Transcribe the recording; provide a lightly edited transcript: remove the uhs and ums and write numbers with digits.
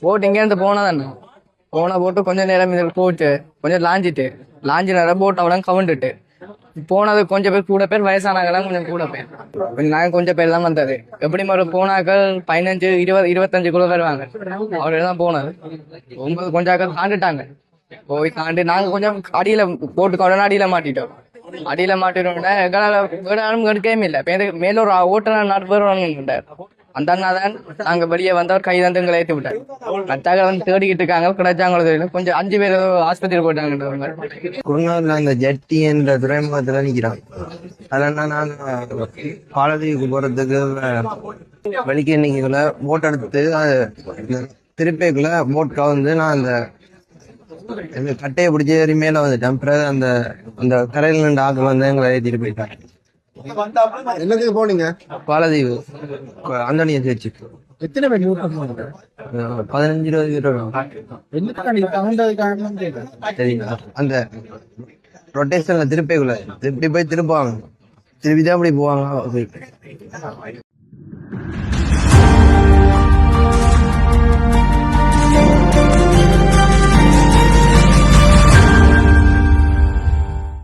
போட்டு இங்கேருந்து போனதானே போட்டு கொஞ்சம் நேரம் இதில் போட்டு கொஞ்சம் லாஞ்சி நேரம் போட்டு அவ்வளோ கவுண்டுட்டு போனது கொஞ்சம் பேர் கூட பேர் வயசானாங்கலாம் கொஞ்சம் கூட பேர் நாங்கள் கொஞ்சம் பேர் தான் வந்தது எப்படி மாதிரி போனாக்கள் 15 20 25 வருவாங்க அவரு தான் போனது 9 கொஞ்சம் தாண்டிட்டாங்க போய் தாண்டி நாங்கள் கொஞ்சம் அடியில் போட்டு உடனே அடியில் மாட்டிட்டோம்னா எங்களால் வேடாலும் எடுக்கவே இல்லை மேல ஒரு ஓட்டுநர் 4 பேர் இருந்தார் அந்த அண்ணா தான் நாங்க வெளியே வந்தவர் கை தந்து எங்களை ஏற்றி விட்டார் மற்றாக வந்து தேடிக்கிட்டு இருக்காங்க கிடைச்சாங்களோ தெரியல கொஞ்சம் 5 பேர் ஆஸ்பத்திரி போயிட்டாங்க குருநாதர் அந்த ஜெட்டி என்ற துறைமுகத்துல நிக்கிறான் அதெல்லாம் நான் பாலதீவுக்கு போறதுக்கு வெளிக்கணிக்குள்ள போட் எடுத்து திருப்பேக்குள்ள போட் கவுந்து நான் அந்த கட்டையை பிடிச்சி ஏறி மேல வந்துட்டேன் பிறகு அந்த கரையில் நின்று ஆக்கள் வந்து எங்களை ஏற்றிட்டு போயிட்டாங்க. என்னதுக்கு போனீங்க? பாலதீவு அந்தனிய சேர்ச்சி. எத்தனை பேர்? 15-20 சரிங்களா? அந்த ரொட்டேஷன்ல திருப்பி போய் திருப்புவாங்க, திருப்பி தான் அப்படி போவாங்க.